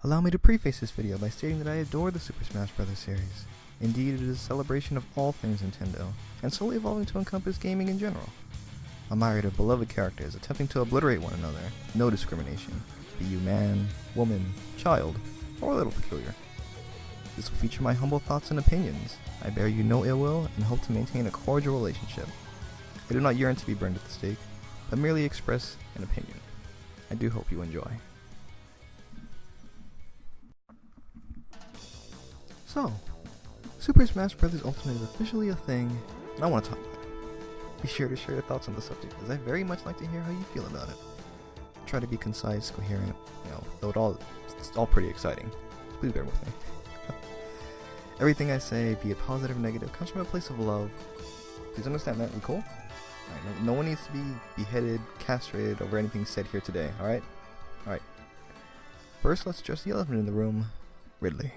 Allow me to preface this video by stating that I adore the Super Smash Bros. Series. Indeed, it is a celebration of all things Nintendo, and slowly evolving to encompass gaming in general. A myriad of beloved characters attempting to obliterate one another, no discrimination, be you man, woman, child, or a little peculiar. This will feature my humble thoughts and opinions. I bear you no ill will and hope to maintain a cordial relationship. I do not yearn to be burned at the stake, but merely express an opinion. I do hope you enjoy. So, Super Smash Bros. Ultimate is officially a thing, and I want to talk about it. Be sure to share your thoughts on the subject, as I very much like to hear how you feel about it. Try to be concise, coherent, though it's all pretty exciting. Please bear with me. Everything I say, be it positive or negative, comes from a place of love. Please understand that, we cool? Alright, no one needs to be beheaded, castrated over anything said here today, alright? Alright. First, let's address the elephant in the room, Ridley.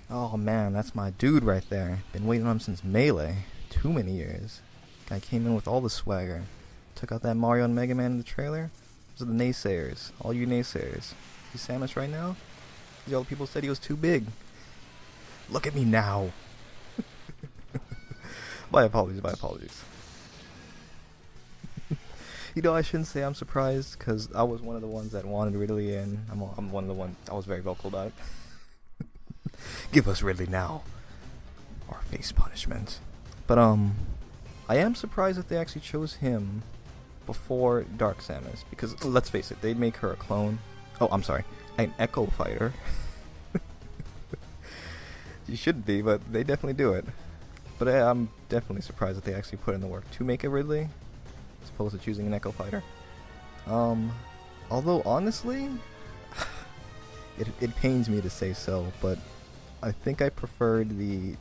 Oh man, that's my dude right there. Been waiting on him since Melee. Too many years. Guy came in with all the swagger. Took out that Mario and Mega Man in the trailer. Those are the naysayers. All you naysayers. See Samus right now? These all the people said he was too big. Look at me now. My apologies, my apologies. I shouldn't say I'm surprised, because I was one of the ones that wanted Ridley, and I'm one of the ones, I was very vocal about it. Give us Ridley now, or face punishment. But I am surprised that they actually chose him before Dark Samus, because let's face it, they'd make her a clone. Oh, I'm sorry, an Echo Fighter. She shouldn't be, but they definitely do it. But I'm definitely surprised that they actually put in the work to make a Ridley, as opposed to choosing an Echo Fighter. Although honestly, it pains me to say so, but I think I preferred the,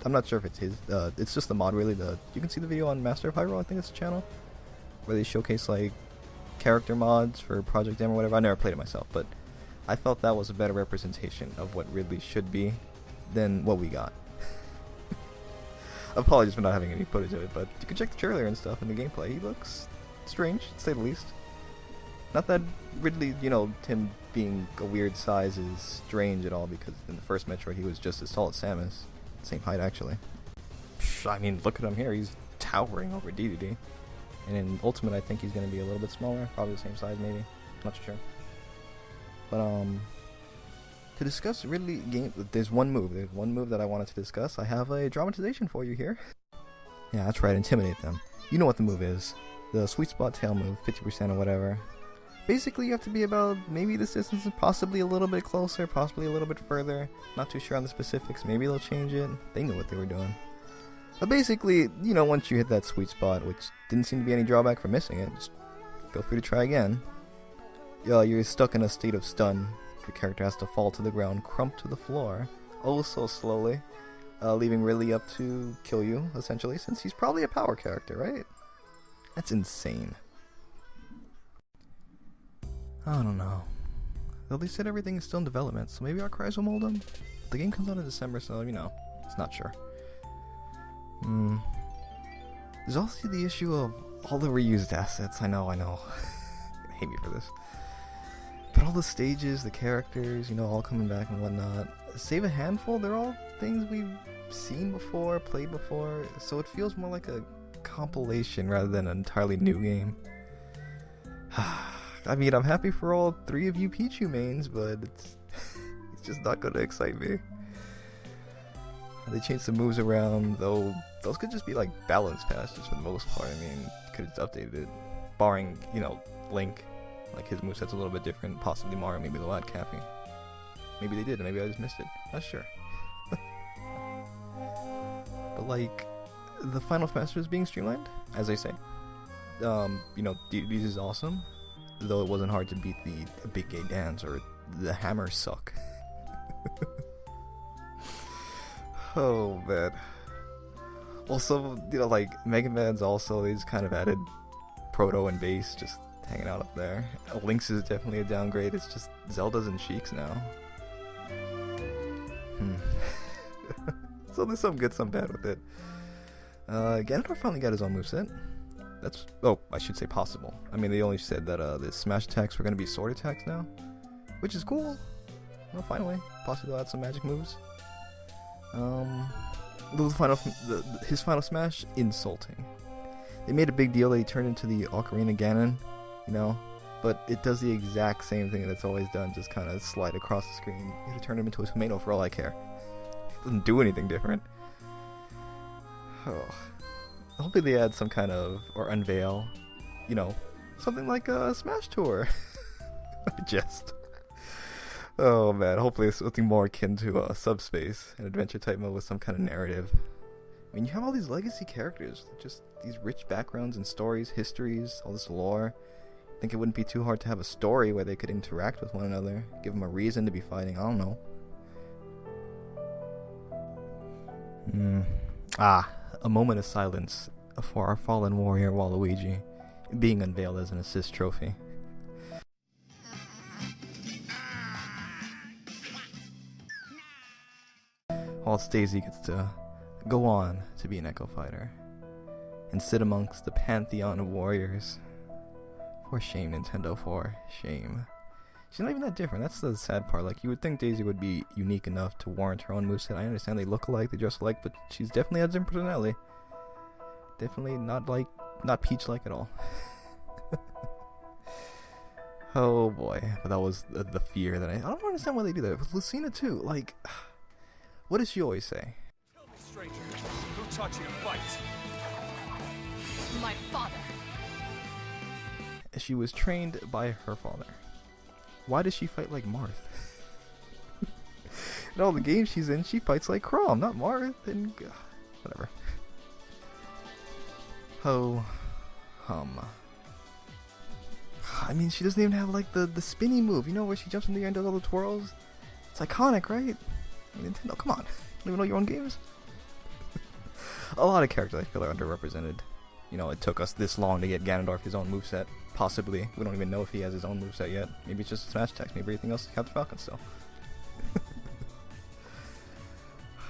I'm not sure if it's his, it's just the mod really, you can see the video on Master of Hyrule, I think it's the channel, where they showcase like character mods for Project M or whatever. I never played it myself, but I felt that was a better representation of what Ridley should be than what we got. Apologies for not having any footage of it, but you can check the trailer and stuff and the gameplay. He looks strange, to say the least. Not that Ridley, him being a weird size is strange at all, because in the first Metroid he was just as tall as Samus. Same height, actually. I mean, look at him here, he's towering over DDD. And in Ultimate I think he's going to be a little bit smaller, probably the same size maybe, not too sure. But to discuss Ridley game, there's one move that I wanted to discuss. I have a dramatization for you here. Yeah, that's right, intimidate them. You know what the move is. The sweet spot tail move, 50% or whatever. Basically, you have to be about maybe this distance and possibly a little bit closer, possibly a little bit further. Not too sure on the specifics. Maybe they'll change it. They knew what they were doing. But basically, once you hit that sweet spot, which didn't seem to be any drawback for missing it, just feel free to try again. You're stuck in a state of stun. The character has to fall to the ground, crump to the floor, oh so slowly, leaving Ridley up to kill you, essentially, since he's probably a power character, right? That's insane. I don't know. Though they said everything is still in development, so maybe our cries will mold them? The game comes out in December, so, it's not sure. There's also the issue of all the reused assets. I know. Hate me for this. But all the stages, the characters, all coming back and whatnot. Save a handful, they're all things we've seen before, played before, so it feels more like a compilation rather than an entirely new game. I mean, I'm happy for all three of you Pichu mains, but it's just not going to excite me. They changed some moves around, though those could just be like balance patches for the most part. I mean, could have updated it, barring, Link. Like his moveset's a little bit different, possibly Mario, maybe they'll add Cappy. Maybe they did, maybe I just missed it. Not sure. But like, the Final Master is being streamlined, as I say. DDD is awesome. Though it wasn't hard to beat the Big Gay Dance or the Hammer Suck. Oh man. Also, like Mega Man's also, they just kind of added Proto and Bass just hanging out up there. Link's is definitely a downgrade. It's just Zelda's and Sheik's now. So there's some good, some bad with it. Ganondorf finally got his own moveset. That's, oh, I should say possible. I mean, they only said that the smash attacks were going to be sword attacks now, which is cool. Well, finally, possibly they'll add some magic moves. His final smash, insulting. They made a big deal that he turned into the Ocarina Ganon, you know, but it does the exact same thing that it's always done, just kind of slide across the screen. You have to turn him into a tomato for all I care. It doesn't do anything different. Oh. Hopefully they add some kind of, or unveil, you know, something like a Smash Tour. Just. Oh man, hopefully it's something more akin to Subspace, an adventure type mode with some kind of narrative. I mean, you have all these legacy characters, just these rich backgrounds and stories, histories, all this lore. I think it wouldn't be too hard to have a story where they could interact with one another, give them a reason to be fighting, I don't know. A moment of silence for our fallen warrior Waluigi, being unveiled as an assist trophy. Whilst Daisy gets to go on to be an Echo Fighter and sit amongst the pantheon of warriors. For shame, Nintendo, for shame. She's not even that different. That's the sad part. Like, you would think Daisy would be unique enough to warrant her own moveset. I understand they look alike, they dress alike, but she's definitely has a different personality. Definitely not Peach-like at all. Oh boy. But that was the fear that I don't understand why they do that. With Lucina too, like, what does she always say? Tell me, stranger, who taught you to fight? My father. She was trained by her father. Why does she fight like Marth? In all the games she's in, she fights like Chrom, not Marth, and whatever. Ho hum. I mean, she doesn't even have like the spinny move, you know, where she jumps in the air and does all the twirls. It's iconic, right? Nintendo, come on. You don't even know your own games? A lot of characters I feel are underrepresented. You know, it took us this long to get Ganondorf his own moveset. Possibly. We don't even know if he has his own moveset yet. Maybe it's just a Smash Attacks. Maybe everything else is Captain Falcon still.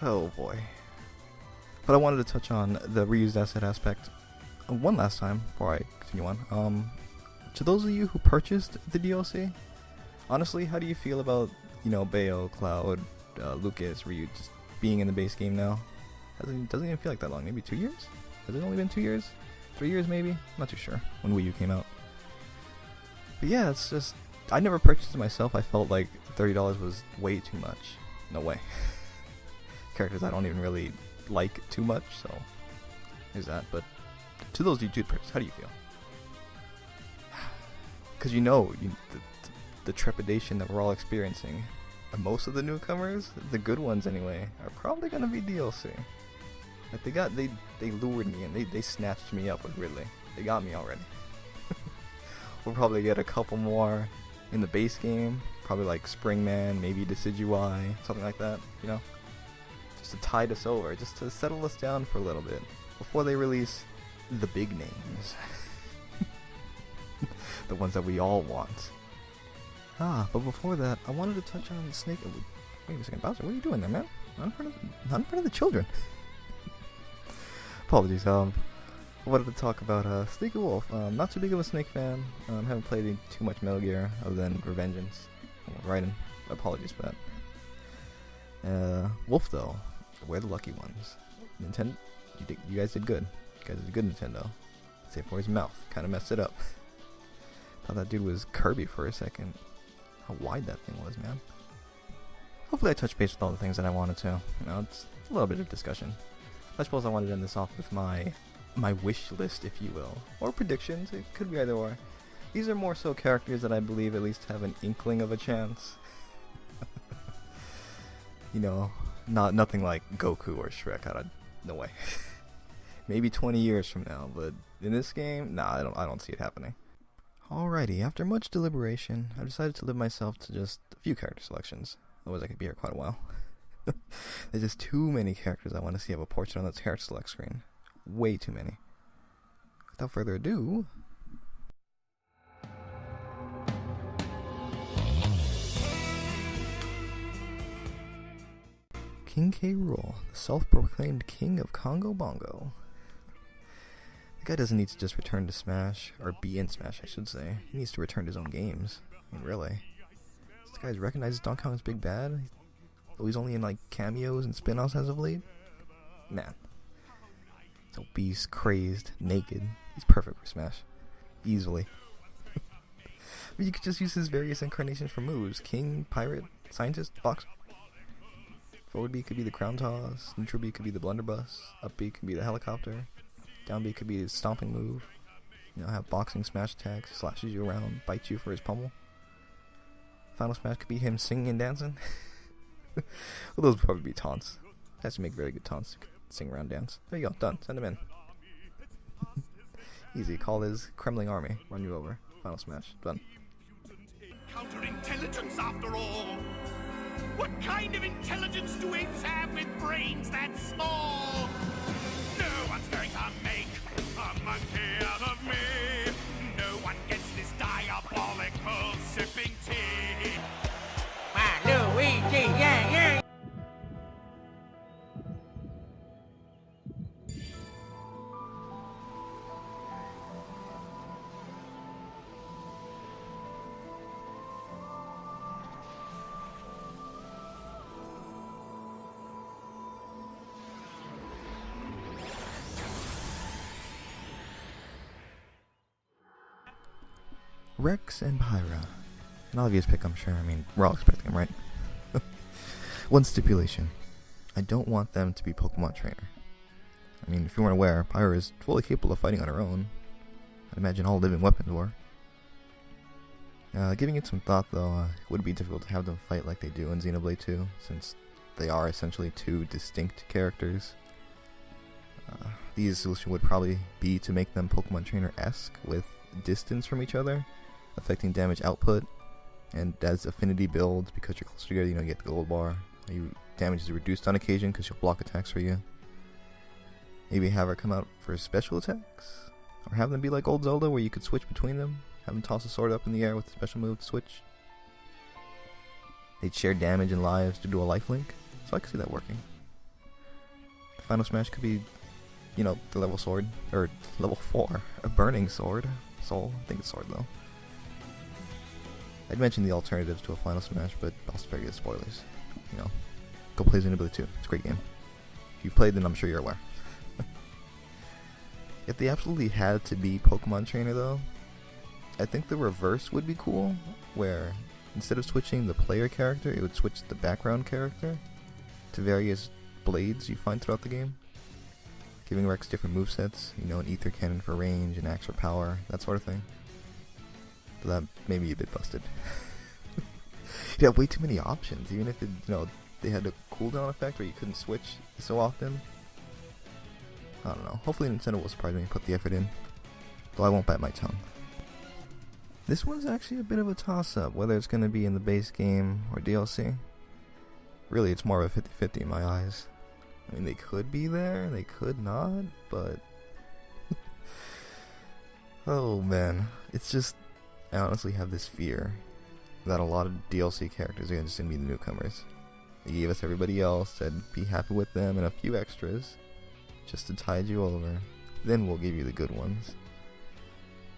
Oh boy. But I wanted to touch on the reused asset aspect one last time before I continue on. To those of you who purchased the DLC, honestly, how do you feel about, you know, Bayo, Cloud, Lucas, Ryu just being in the base game now? Doesn't even feel like that long. Maybe 2 years? Has it only been 2 years? 3 years maybe? I'm not too sure when Wii U came out. But yeah, it's just, I never purchased it myself. I felt like $30 was way too much. No way. Characters I don't even really like too much, so there's that. But to those you did purchase, how do you feel? Because you know, the trepidation that we're all experiencing. Most of the newcomers, the good ones anyway, are probably going to be DLC. Like they lured me and they snatched me up with Ridley. They got me already. We'll probably get a couple more in the base game. Probably like Springman, maybe Decidueye, something like that, you know? Just to tide us over, just to settle us down for a little bit. Before they release the big names. The ones that we all want. But before that, I wanted to touch on Snake... Wait a second, Bowser, what are you doing there, man? Not in front of the children. Apologies, I wanted to talk about Snake and Wolf. Not too big of a Snake fan. Haven't played too much Metal Gear other than Revengeance. Raiden. Apologies for that. Wolf, though, we're the lucky ones. Nintendo, you guys did good. You guys did good, Nintendo. Save for his mouth. Kind of messed it up. Thought that dude was Kirby for a second. How wide that thing was, man. Hopefully I touched base with all the things that I wanted to. You know, it's a little bit of discussion. I suppose I wanted to end this off with my wish list, if you will. Or predictions. It could be either or. These are more so characters that I believe at least have an inkling of a chance. You know, nothing like Goku or Shrek. No way. Maybe 20 years from now, but in this game, nah, I don't see it happening. Alrighty, after much deliberation, I decided to limit myself to just a few character selections. Otherwise I could be here quite a while. There's just too many characters I want to see have a portrait on the character select screen. Way too many. Without further ado... King K. Rool, the self-proclaimed king of Congo Bongo. The guy doesn't need to just return to Smash, or be in Smash I should say. He needs to return to his own games. I mean, really. This guy's recognized Donkey Kong as Big Bad, though he's only in like cameos and spin-offs as of late. Man. He's obese, crazed, naked. He's perfect for Smash. Easily. I mean, you could just use his various incarnations for moves. King, Pirate, Scientist, Boxer. Forward B could be the Crown Toss, neutral B could be the Blunderbuss, up B could be the Helicopter, down B could be his Stomping move. You know, have boxing smash attacks, slashes you around, bites you for his pummel. Final smash could be him singing and dancing. Well, those would probably be taunts. Has to make very good taunts. Sing around, dance. There you go, done. Send him in. Easy. Call his Kremling army. Run you over. Final smash. Done. Counterintelligence, after all. What kind of intelligence do apes have with brains that small? No one's going to make a monkey out of me. No one gets this diabolical sipping tea. Waluigi, yeah, yeah. Rex and Pyra. An obvious pick, I'm sure. I mean, we're all expecting him, right? One stipulation. I don't want them to be Pokemon trainer. I mean, if you weren't aware, Pyra is fully capable of fighting on her own. I'd imagine all living weapons were. Giving it some thought, though, it would be difficult to have them fight like they do in Xenoblade 2, since they are essentially two distinct characters. The easiest solution would probably be to make them Pokemon trainer-esque, with distance from each other, affecting damage output, and as affinity builds, because you're closer together, you know, you get the gold bar. Damage is reduced on occasion because she'll block attacks for you. Maybe have her come out for special attacks, or have them be like old Zelda, where you could switch between them. Have them toss a sword up in the air with a special move to switch. They'd share damage and lives to do a life link, so I could see that working. The final smash could be, you know, the level sword, or level 4, a burning sword. Soul, I think it's sword though. I'd mention the alternatives to a final smash, but I'll spare you the spoilers. You know, go play Xenoblade 2. It's a great game. If you've played, then I'm sure you're aware. If they absolutely had to be Pokemon trainer though, I think the reverse would be cool, where instead of switching the player character, it would switch the background character to various blades you find throughout the game, giving Rex different movesets, you know, an ether cannon for range, an axe for power, that sort of thing. But that may be a bit busted. You have way too many options, even if it, you know, they had a cooldown effect where you couldn't switch so often. I don't know. Hopefully Nintendo will surprise me and put the effort in, though I won't bite my tongue. This one's actually a bit of a toss-up, whether it's going to be in the base game or DLC. Really, it's more of a 50-50 in my eyes. I mean, they could be there, they could not, but... oh man, it's just... I honestly have this fear that a lot of DLC characters are just going to be the newcomers. They gave us everybody else, said be happy with them and a few extras, just to tide you over. Then we'll give you the good ones.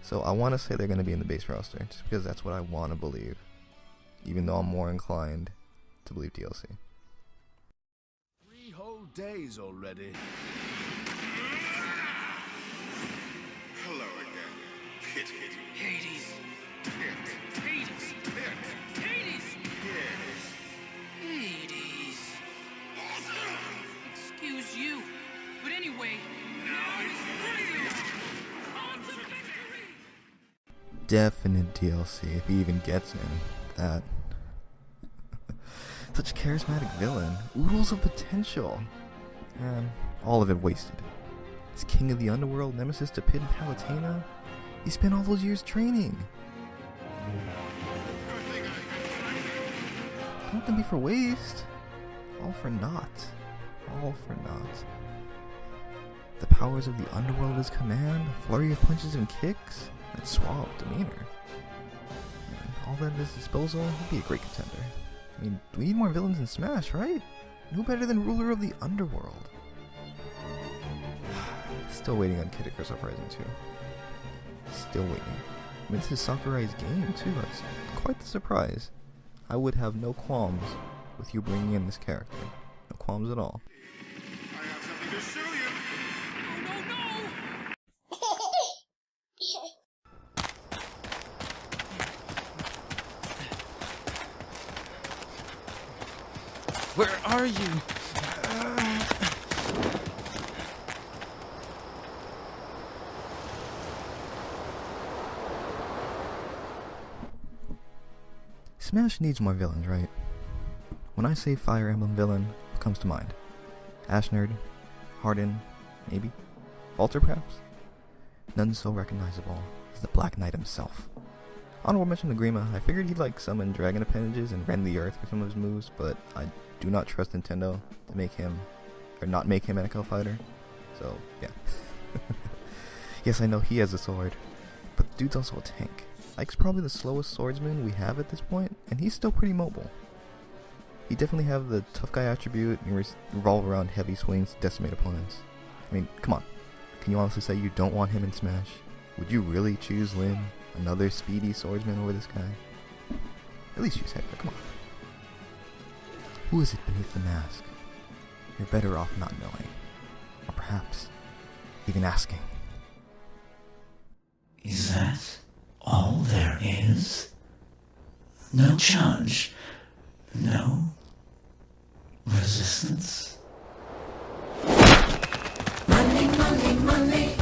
So I want to say they're going to be in the base roster, just because that's what I want to believe, even though I'm more inclined to believe DLC. 3 whole days already. Hello again, Pichu. Hades. Yes. Hades. Yes. Hades. Yes. Hades. Excuse you. But anyway, now it's ready. On to victory. Definite DLC, if he even gets in. That. Such a charismatic villain. Oodles of potential. And all of it wasted. He's king of the underworld, nemesis to Pit and Palutena. He spent all those years training. Don't let them be for waste. All for naught. All for naught. The powers of the underworld at his command, a flurry of punches and kicks, and suave demeanor. And all that at his disposal, he'd be a great contender. I mean, we need more villains in Smash, right? No better than ruler of the underworld. still waiting on Kid Icarus Uprising 2. Still waiting. I mean, this is Sakurai's game too. That's quite the surprise. I would have no qualms with you bringing in this character. No qualms at all. I have something to show you. Where are you? Smash needs more villains, right? When I say Fire Emblem villain, what comes to mind? Ashnerd? Hardin? Maybe? Walter, perhaps? None so recognizable as the Black Knight himself. Honorable mention to Grima. I figured he'd like summon dragon appendages and rend the earth for some of his moves, but I do not trust Nintendo to make him, or not make him an Echo Fighter. So, yeah. Yes, I know he has a sword, but the dude's also a tank. Ike's probably the slowest swordsman we have at this point, and he's still pretty mobile. He definitely have the tough guy attribute and revolve around heavy swings to decimate opponents. I mean, come on. Can you honestly say you don't want him in Smash? Would you really choose Lyn, another speedy swordsman, over this guy? At least choose Hector, come on. Who is it beneath the mask? You're better off not knowing. Or perhaps, even asking. Is that all there is? No challenge? No resistance? Money, money, money!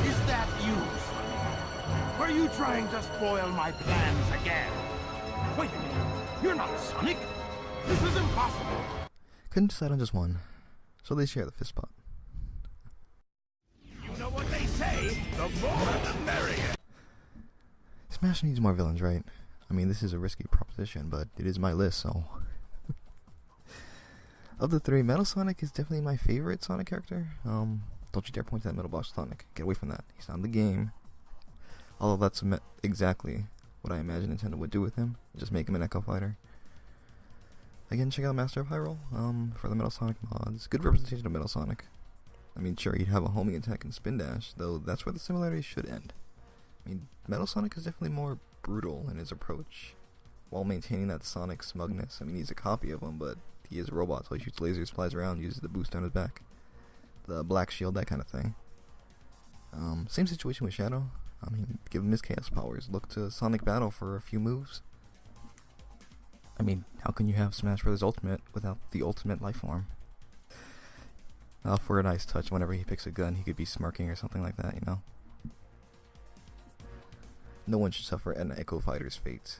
Is that you, Sonic? Are you trying to spoil my plans again? Wait a minute. You're not Sonic. This is impossible. Couldn't decide on just one, so they share the fifth spot. You know what they say, the more the merrier. Smash needs more villains, right? I mean, this is a risky proposition, but it is my list, so... Of the three, Metal Sonic is definitely my favorite Sonic character. Don't you dare point to that Metal Boss Sonic. Get away from that. He's not in the game. Although that's exactly what I imagine Nintendo would do with him. Just make him an Echo Fighter. Again, check out Master of Hyrule for the Metal Sonic mods. Good representation of Metal Sonic. I mean, sure, he'd have a homing attack and spin dash, though that's where the similarities should end. I mean, Metal Sonic is definitely more brutal in his approach, while maintaining that Sonic smugness. I mean, he's a copy of him, but he is a robot, so he shoots lasers, flies around, uses the boost on his back. The black shield, that kind of thing. Same situation with Shadow. I mean, give him his chaos powers. Look to Sonic Battle for a few moves. I mean, how can you have Smash Bros. Ultimate without the ultimate life form? For a nice touch, whenever he picks a gun, he could be smirking or something like that, you know? No one should suffer an Echo Fighter's fate.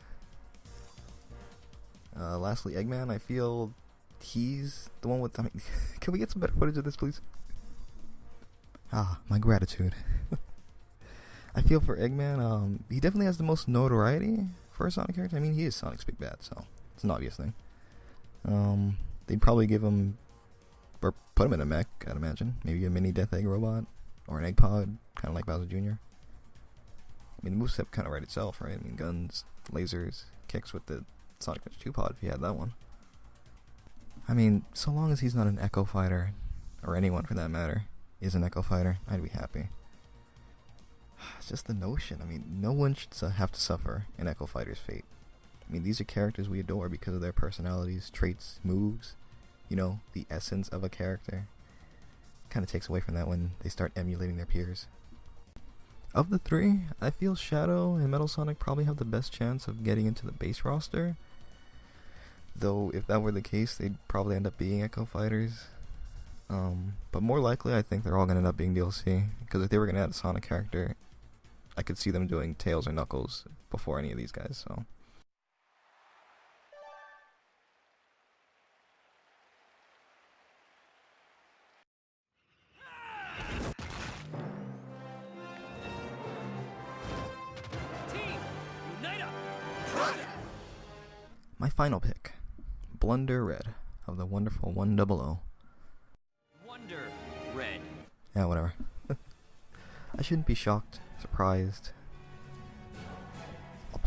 Lastly, Eggman, I feel he's the one with... I mean, can we get some better footage of this, please? Ah, my gratitude. I feel for Eggman, he definitely has the most notoriety for a Sonic character. I mean, he is Sonic's big bad, so it's an obvious thing. They'd probably give him, or put him in a mech, I'd imagine. Maybe a mini Death Egg robot, or an Egg Pod, kind of like Bowser Jr. I mean, the moveset kind of write itself, right? I mean, guns, lasers, kicks with the Sonic Punch 2 pod if you had that one. I mean, so long as he's not an Echo Fighter, or anyone for that matter, is an Echo Fighter, I'd be happy. It's just the notion. I mean, no one should have to suffer an Echo Fighter's fate. I mean, these are characters we adore because of their personalities, traits, moves, you know, the essence of a character. Kind of takes away from that when they start emulating their peers. Of the three, I feel Shadow and Metal Sonic probably have the best chance of getting into the base roster. Though, if that were the case, they'd probably end up being Echo Fighters. But more likely, I think they're all going to end up being DLC. Because if they were going to add a Sonic character, I could see them doing Tails or Knuckles before any of these guys, so... My final pick, Blunder Red, of the wonderful 100. Wonder Red. Yeah, whatever. I shouldn't be shocked, surprised,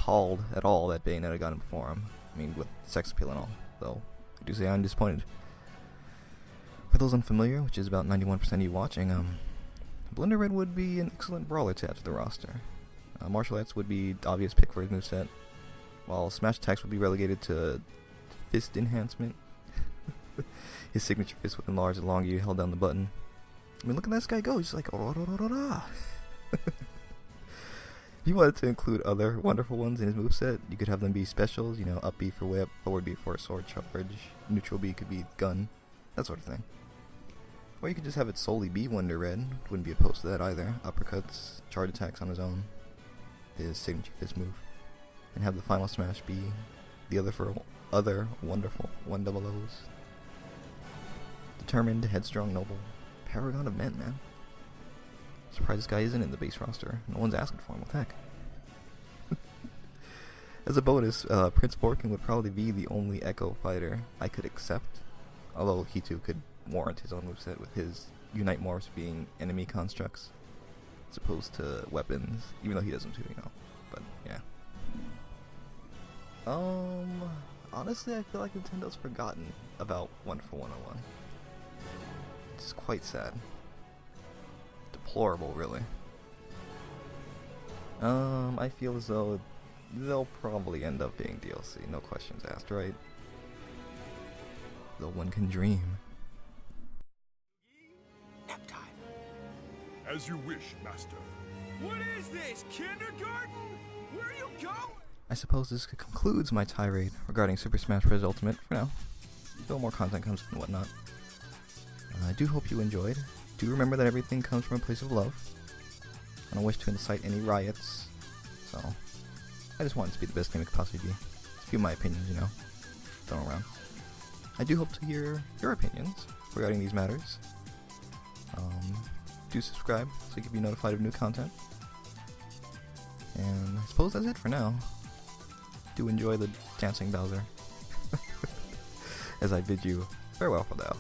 appalled at all that Bayonetta got him before him. I mean, with sex appeal and all, though I do say I'm disappointed. For those unfamiliar, which is about 91% of you watching, Blender Red would be an excellent brawler to add to the roster. Martial arts would be the obvious pick for his moveset, while smash attacks would be relegated to fist enhancement. His signature fist would enlarge the longer you held down the button. I mean, look at this guy go, he's just like, oh, da, da, da, da. If you wanted to include other wonderful ones in his moveset, you could have them be specials, you know, up B for whip, forward B for sword charge, neutral B could be gun, that sort of thing. Or you could just have it solely be Wonder Red, wouldn't be opposed to that either. Uppercuts, charge attacks on his own, his signature fist move, and have the final smash be the other wonderful 100s. Determined, headstrong, noble, paragon of men, man. Surprised this guy isn't in the base roster. No one's asking for him, what the heck? As a bonus, Prince Forkin would probably be the only Echo fighter I could accept, although he too could warrant his own moveset with his Unite morphs being enemy constructs as opposed to weapons, even though he does them too, you know. But yeah. Honestly, I feel like Nintendo's forgotten about Wonderful 101. It's quite sad. Deplorable, really. I feel as though they'll probably end up being DLC, no questions asked, right? Though one can dream. As you wish, Master. What is this, kindergarten? Where are you going? I suppose this concludes my tirade regarding Super Smash Bros. Ultimate for now. Still more content comes and whatnot. I do hope you enjoyed. Do remember that everything comes from a place of love. I don't wish to incite any riots, so I just want it to be the best game it could possibly be. Just a few of my opinions, you know, thrown around. I do hope to hear your opinions regarding these matters. Do subscribe so you can be notified of new content. And I suppose that's it for now. Do enjoy the dancing Bowser as I bid you farewell for now.